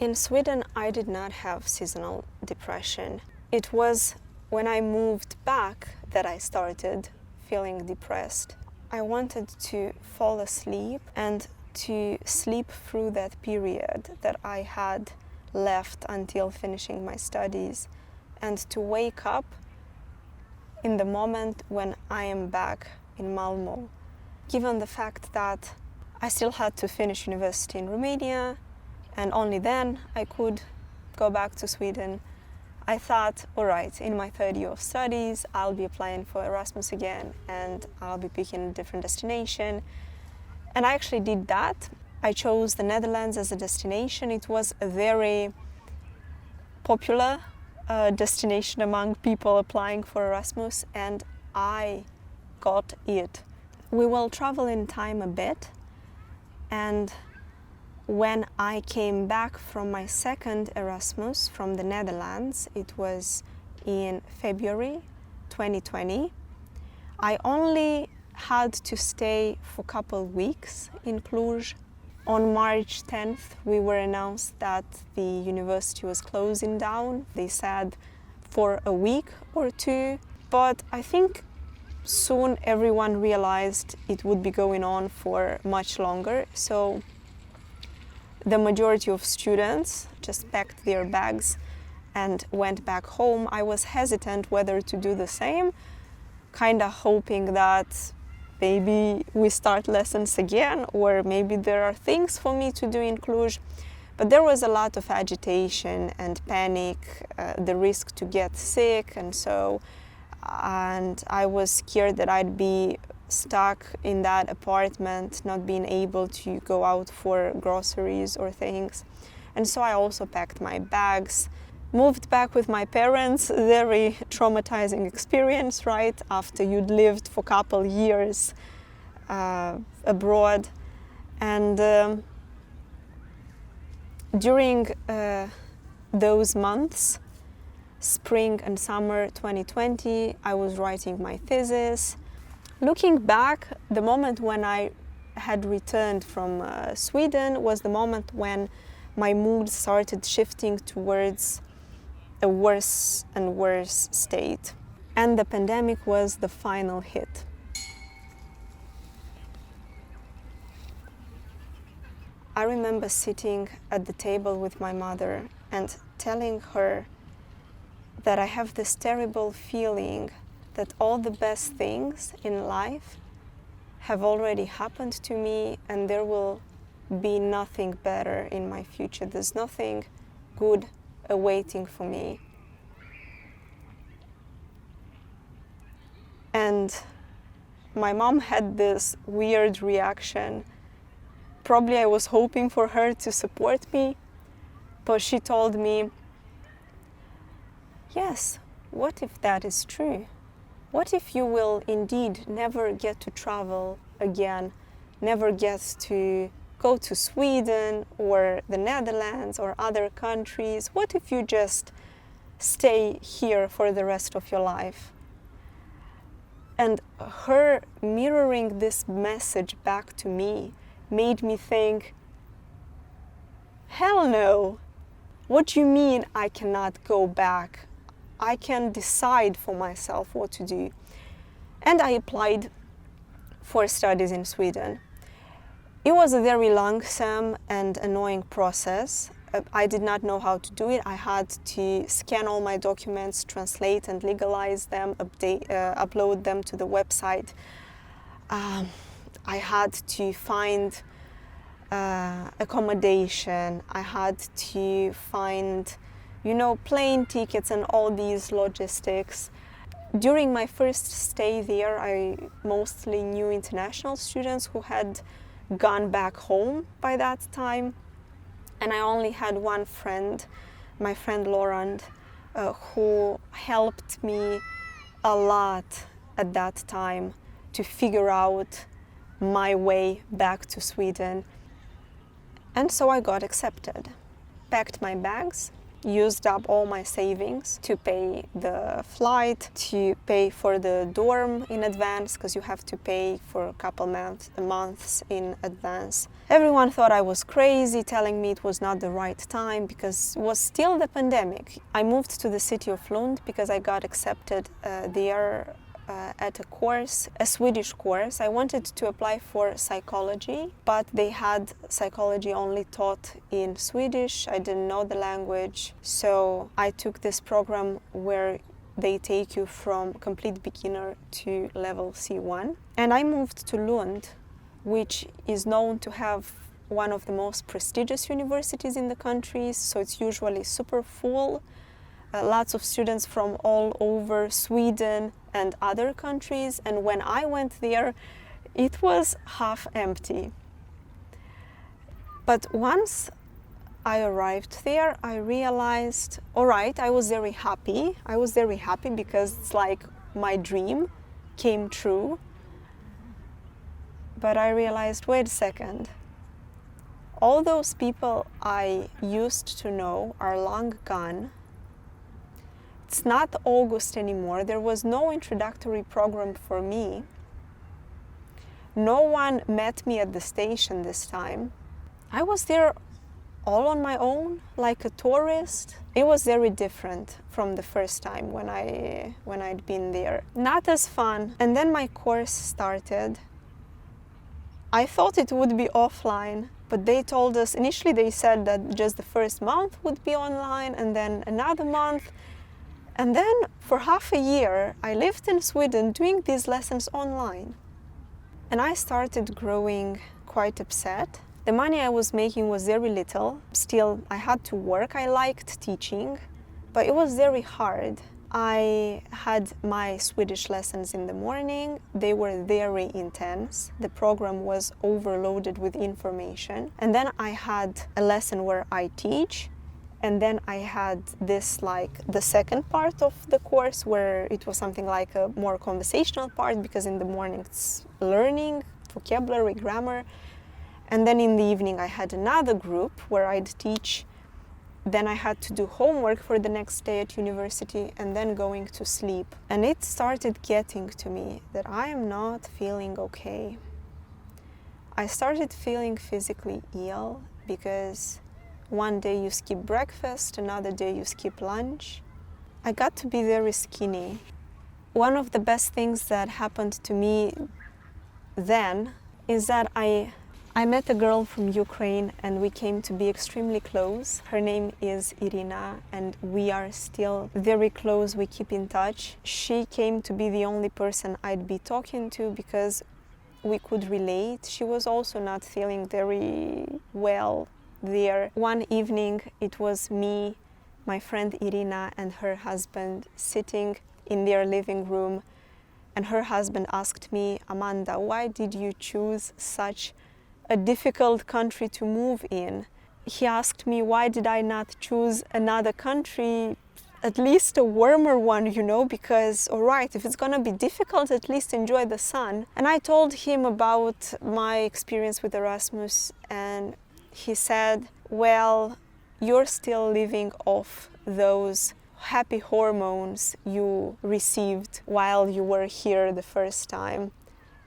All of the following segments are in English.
In Sweden, I did not have seasonal depression. It was when I moved back that I started feeling depressed. I wanted to fall asleep and to sleep through that period that I had left until finishing my studies, and to wake up in the moment when I am back in Malmö. Given the fact that I still had to finish university in Romania, and only then I could go back to Sweden, I thought, all right, in my third year of studies, I'll be applying for Erasmus again, and I'll be picking a different destination. And I actually did that. I chose the Netherlands as a destination. It was a very popular destination among people applying for Erasmus, and I got it. We will travel in time a bit, and when I came back from my second Erasmus from the Netherlands, it was in February 2020, I only had to stay for a couple of weeks in Cluj. On March 10th, we were announced that the university was closing down. They said for a week or two, but I think soon everyone realized it would be going on for much longer. So the majority of students just packed their bags and went back home. I was hesitant whether to do the same, kind of hoping that maybe we start lessons again, or maybe there are things for me to do in Cluj. But there was a lot of agitation and panic, the risk to get sick, and I was scared that I'd be stuck in that apartment, not being able to go out for groceries or things. And so I also packed my bags, moved back with my parents. Very traumatizing experience, right? After you'd lived for a couple years abroad. And during those months, spring and summer 2020, I was writing my thesis. Looking back, the moment when I had returned from Sweden was the moment when my mood started shifting towards a worse and worse state. And the pandemic was the final hit. I remember sitting at the table with my mother and telling her that I have this terrible feeling that all the best things in life have already happened to me, and there will be nothing better in my future. There's nothing good awaiting for me. And my mom had this weird reaction. Probably I was hoping for her to support me, but she told me, yes, what if that is true? What if you will indeed never get to travel again, never get to go to Sweden or the Netherlands or other countries? What if you just stay here for the rest of your life? And her mirroring this message back to me made me think, hell no! What do you mean I cannot go back? I can decide for myself what to do. And I applied for studies in Sweden. It was a very longsome and annoying process. I did not know how to do it. I had to scan all my documents, translate and legalize them, upload them to the website. I had to find accommodation. I had to find plane tickets and all these logistics. During my first stay there, I mostly knew international students who had gone back home by that time. And I only had one friend, my friend Laurent, who helped me a lot at that time to figure out my way back to Sweden. And so I got accepted. Packed my bags used up all my savings to pay the flight, to pay for the dorm in advance, because you have to pay for a couple months in advance. Everyone thought I was crazy, telling me it was not the right time because it was still the pandemic. I moved to the city of Lund because I got accepted there at a course, a Swedish course. I wanted to apply for psychology, but they had psychology only taught in Swedish. I didn't know the language, so I took this program where they take you from complete beginner to level C1. And I moved to Lund, which is known to have one of the most prestigious universities in the country, so it's usually super full. Lots of students from all over Sweden and other countries, and when I went there, it was half empty. But once I arrived there, I realized, all right, I was very happy. I was very happy because it's like my dream came true. But I realized, wait a second, all those people I used to know are long gone. It's not August anymore. There was no introductory program for me. No one met me at the station this time. I was there all on my own, like a tourist. It was very different from the first time when I'd been there. Not as fun. And then my course started. I thought it would be offline, but they told us, initially they said that just the first month would be online and then another month. And then for half a year, I lived in Sweden doing these lessons online. And I started growing quite upset. The money I was making was very little. Still, I had to work. I liked teaching, but it was very hard. I had my Swedish lessons in the morning. They were very intense. The program was overloaded with information. And then I had a lesson where I teach. And then I had this, like, the second part of the course where it was something like a more conversational part, because in the morning it's learning, vocabulary, grammar. And then in the evening I had another group where I'd teach. Then I had to do homework for the next day at university and then going to sleep. And it started getting to me that I am not feeling okay. I started feeling physically ill because one day you skip breakfast, another day you skip lunch. I got to be very skinny. One of the best things that happened to me then is that I met a girl from Ukraine and we came to be extremely close. Her name is Irina and we are still very close. We keep in touch. She came to be the only person I'd be talking to because we could relate. She was also not feeling very well there. One evening it was me, my friend Irina and her husband sitting in their living room, and her husband asked me, Amanda, why did you choose such a difficult country to move in? He asked me, why did I not choose another country, at least a warmer one, because, all right, if it's gonna be difficult, at least enjoy the sun. And I told him about my experience with Erasmus, and he said, well, you're still living off those happy hormones you received while you were here the first time.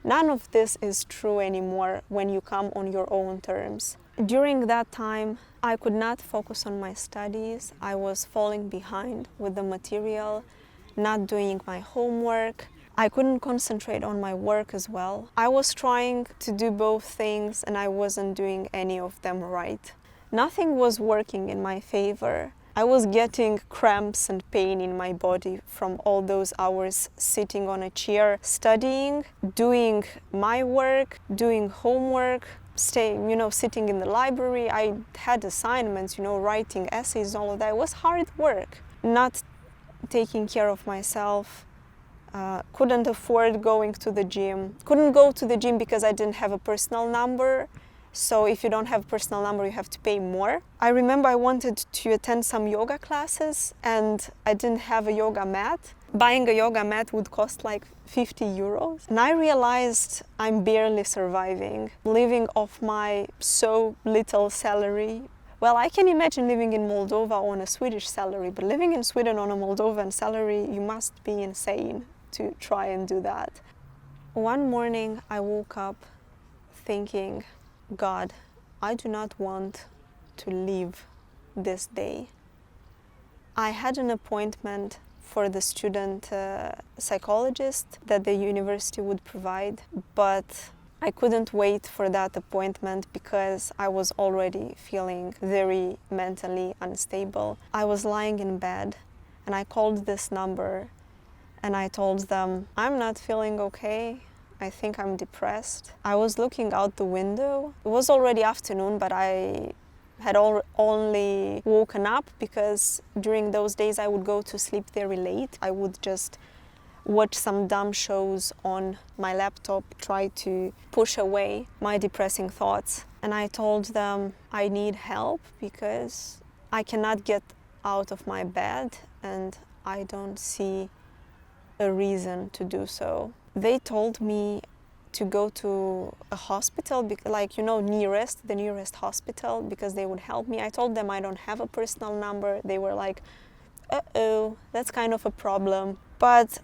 None of this is true anymore when you come on your own terms. During that time, I could not focus on my studies. I was falling behind with the material, not doing my homework. I couldn't concentrate on my work as well. I was trying to do both things and I wasn't doing any of them right. Nothing was working in my favor. I was getting cramps and pain in my body from all those hours sitting on a chair, studying, doing my work, doing homework, sitting in the library. I had assignments, writing essays, all of that. It was hard work. Not taking care of myself. Couldn't afford going to the gym. Couldn't go to the gym because I didn't have a personal number. So if you don't have a personal number, you have to pay more. I remember I wanted to attend some yoga classes and I didn't have a yoga mat. Buying a yoga mat would cost like 50 euros. And I realized I'm barely surviving, living off my so little salary. Well, I can imagine living in Moldova on a Swedish salary, but living in Sweden on a Moldovan salary, you must be insane to try and do that. One morning I woke up thinking, God, I do not want to live this day. I had an appointment for the student psychologist that the university would provide, but I couldn't wait for that appointment because I was already feeling very mentally unstable. I was lying in bed and I called this number and I told them, I'm not feeling okay. I think I'm depressed. I was looking out the window. It was already afternoon, but I had only woken up because during those days I would go to sleep very late. I would just watch some dumb shows on my laptop, try to push away my depressing thoughts. And I told them I need help because I cannot get out of my bed and I don't see a reason to do so. They told me to go to a hospital, the nearest hospital, because they would help me. I told them I don't have a personal number. They were like, uh-oh, that's kind of a problem. But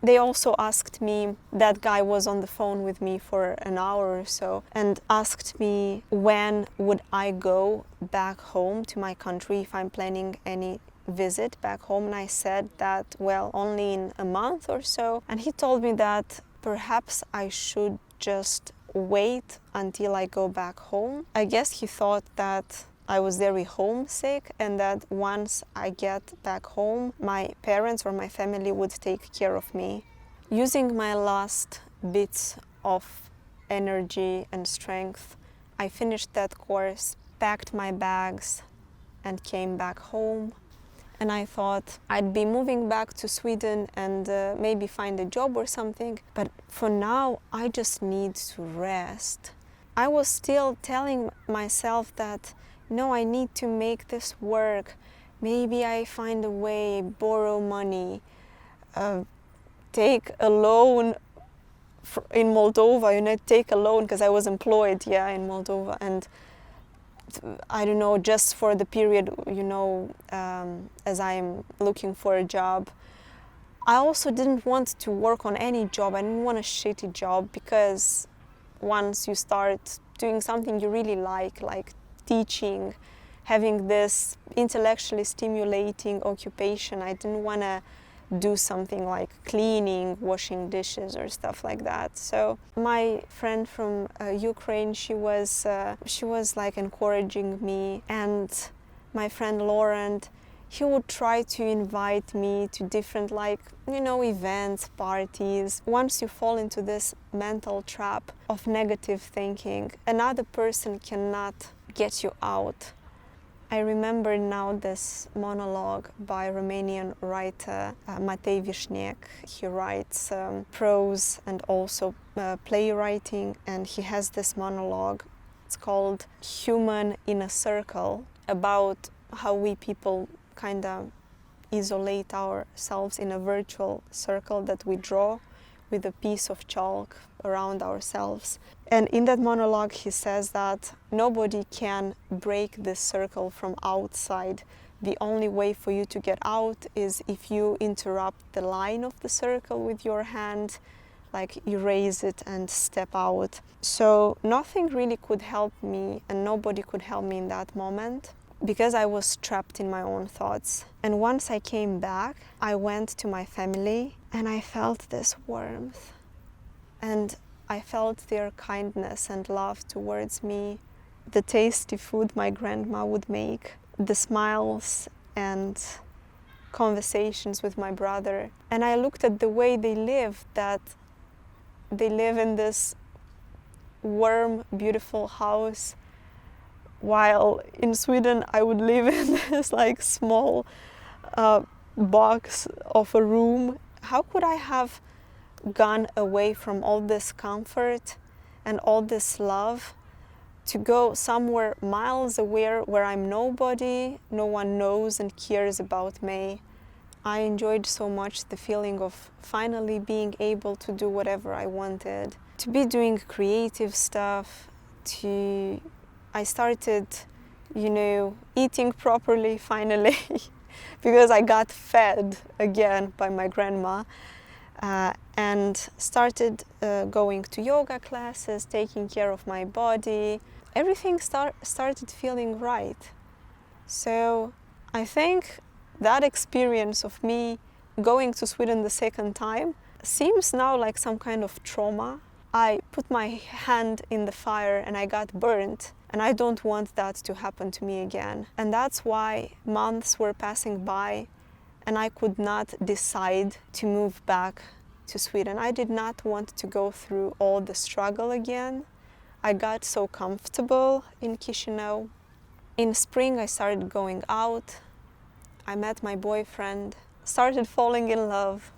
they also asked me, that guy was on the phone with me for an hour or so, and asked me when would I go back home to my country if I'm planning any visit back home. And I said that, well, only in a month or so. And he told me that perhaps I should just wait until I go back home. I guess he thought that I was very homesick and that once I get back home, my parents or my family would take care of me. Using my last bits of energy and strength, I finished that course, packed my bags, and came back home. And I thought I'd be moving back to Sweden and maybe find a job or something. But for now, I just need to rest. I was still telling myself that, no, I need to make this work. Maybe I find a way, borrow money, take a loan in Moldova, take a loan because I was employed, in Moldova. And I don't know, just for the period, as I'm looking for a job. I also didn't want to work on any job. I didn't want a shitty job because once you start doing something you really like teaching, having this intellectually stimulating occupation, I didn't want to do something like cleaning, washing dishes or stuff like that. So my friend from Ukraine, she was like encouraging me, and my friend Laurent, he would try to invite me to different events, parties. Once you fall into this mental trap of negative thinking, another person cannot get you out. I remember now this monologue by Romanian writer Matei Vișniec. He writes prose and also playwriting, and he has this monologue. It's called Human in a Circle, about how we people kind of isolate ourselves in a virtual circle that we draw with a piece of chalk around ourselves. And in that monologue he says that nobody can break this circle from outside. The only way for you to get out is if you interrupt the line of the circle with your hand, like erase it and step out. So nothing really could help me, and nobody could help me in that moment, because I was trapped in my own thoughts. And once I came back, I went to my family and I felt this warmth. And I felt their kindness and love towards me, the tasty food my grandma would make, the smiles and conversations with my brother. And I looked at the way they live, that they live in this warm, beautiful house, while in Sweden I would live in this small box of a room. How could I have gone away from all this comfort and all this love to go somewhere miles away where I'm nobody, no one knows and cares about me? I enjoyed so much the feeling of finally being able to do whatever I wanted, to be doing creative stuff. I started eating properly finally, because I got fed again by my grandma, and started going to yoga classes, taking care of my body. Everything started feeling right. So I think that experience of me going to Sweden the second time seems now like some kind of trauma. I put my hand in the fire and I got burnt, and I don't want that to happen to me again. And that's why months were passing by and I could not decide to move back to Sweden. I did not want to go through all the struggle again. I got so comfortable in Chisinau. In spring I started going out. I met my boyfriend, started falling in love,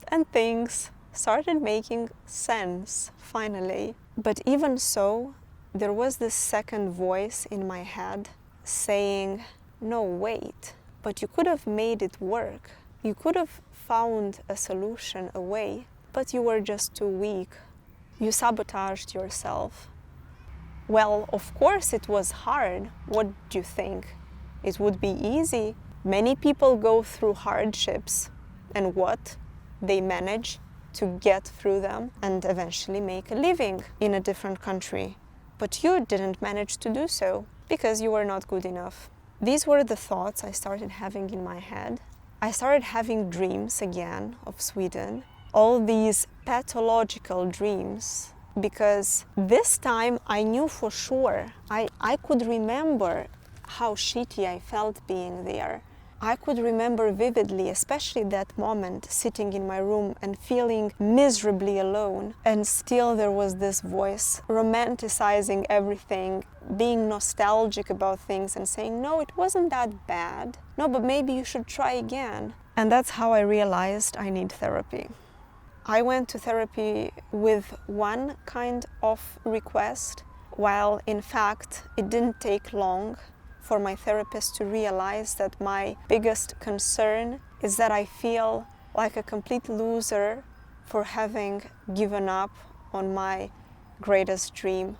and things started making sense, finally. But even so, there was this second voice in my head saying, no, wait, but you could have made it work. You could have found a solution, a way, but you were just too weak. You sabotaged yourself. Well, of course it was hard. What do you think? It would be easy? Many people go through hardships, and what? They manage to get through them and eventually make a living in a different country. But you didn't manage to do so because you were not good enough. These were the thoughts I started having in my head. I started having dreams again of Sweden, all these pathological dreams, because this time I knew for sure. I could remember how shitty I felt being there. I could remember vividly, especially that moment, sitting in my room and feeling miserably alone. And still there was this voice romanticizing everything, being nostalgic about things and saying, no, it wasn't that bad. No, but maybe you should try again. And that's how I realized I need therapy. I went to therapy with one kind of request, while in fact it didn't take long for my therapist to realize that my biggest concern is that I feel like a complete loser for having given up on my greatest dream.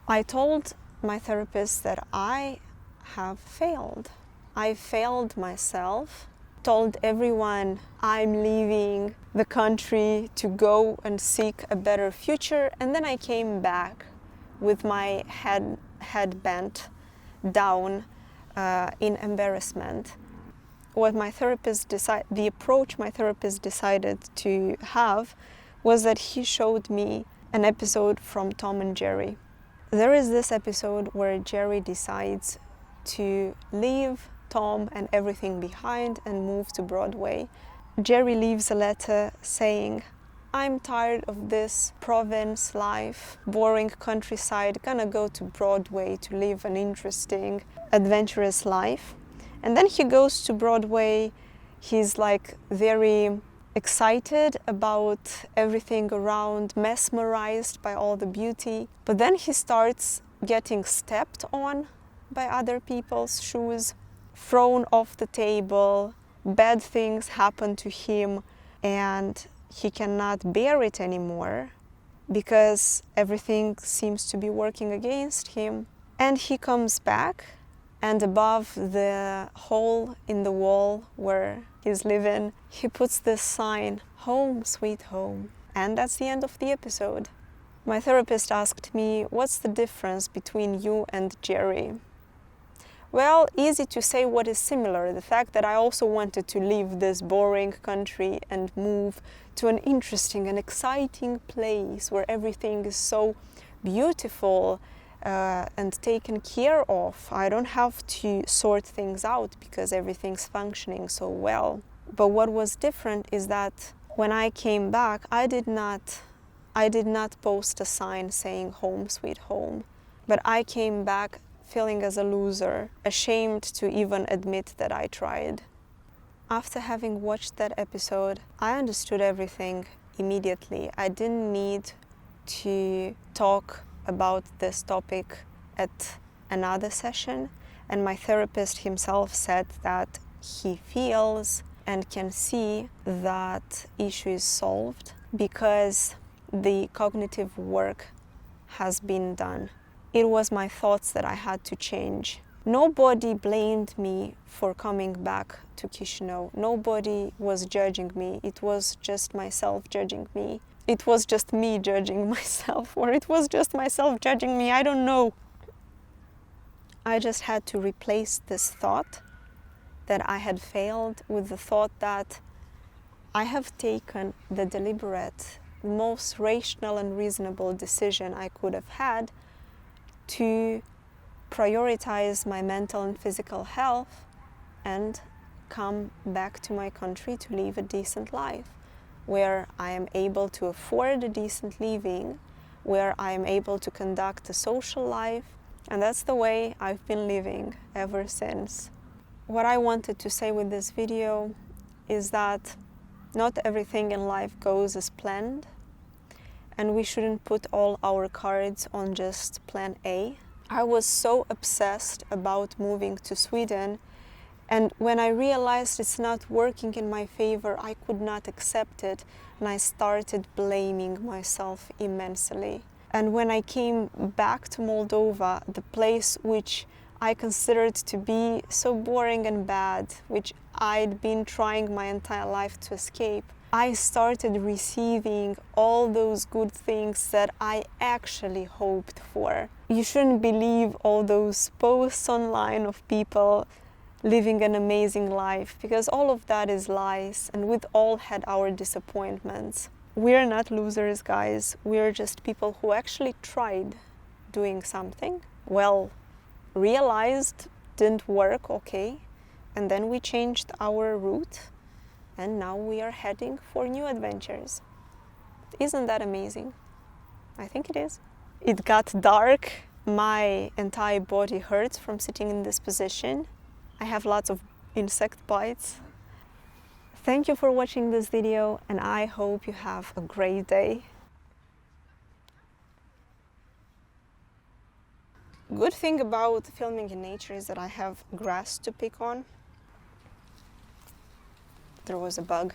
I told my therapist that I have failed. I failed myself, told everyone I'm leaving the country to go and seek a better future, and then I came back with my head bent down in embarrassment. The approach my therapist decided to have was that he showed me an episode from Tom and Jerry. There is this episode where Jerry decides to leave Tom and everything behind and move to Broadway. Jerry leaves a letter saying, I'm tired of this province life, boring countryside, gonna go to Broadway to live an interesting, adventurous life. And then he goes to Broadway, he's like very excited about everything around, mesmerized by all the beauty. But then he starts getting stepped on by other people's shoes, thrown off the table, bad things happen to him, and he cannot bear it anymore because everything seems to be working against him. And he comes back, and above the hole in the wall where he's living, he puts this sign, home sweet home. And that's the end of the episode. My therapist asked me, what's the difference between you and Jerry? Well, easy to say what is similar. The fact that I also wanted to leave this boring country and move to an interesting and exciting place where everything is so beautiful and taken care of. I don't have to sort things out because everything's functioning so well. But what was different is that when I came back, I did not post a sign saying home sweet home, but I came back feeling as a loser, ashamed to even admit that I tried. After having watched that episode, I understood everything immediately. I didn't need to talk about this topic at another session, and my therapist himself said that he feels and can see that issue is solved because the cognitive work has been done. It was my thoughts that I had to change. Nobody blamed me for coming back to Chisinau. Nobody was judging me. It was just myself judging me. It was just me judging myself, or it was just myself judging me, I don't know. I just had to replace this thought that I had failed with the thought that I have taken the deliberate, most rational and reasonable decision I could have had to prioritize my mental and physical health and come back to my country to live a decent life, where I am able to afford a decent living, where I am able to conduct a social life, and that's the way I've been living ever since. What I wanted to say with this video is that not everything in life goes as planned, and we shouldn't put all our cards on just plan A. I was so obsessed about moving to Sweden, and when I realized it's not working in my favor, I could not accept it, and I started blaming myself immensely. And when I came back to Moldova, the place which I considered to be so boring and bad, which I'd been trying my entire life to escape, I started receiving all those good things that I actually hoped for. You shouldn't believe all those posts online of people living an amazing life, because all of that is lies, and we've all had our disappointments. We're not losers, guys. We're just people who actually tried doing something, well, realized didn't work, okay, and then we changed our route, and now we are heading for new adventures. Isn't that amazing? I think it is. It got dark. My entire body hurts from sitting in this position. I have lots of insect bites. Thank you for watching this video, and I hope you have a great day. Good thing about filming in nature is that I have grass to pick on. There was a bug.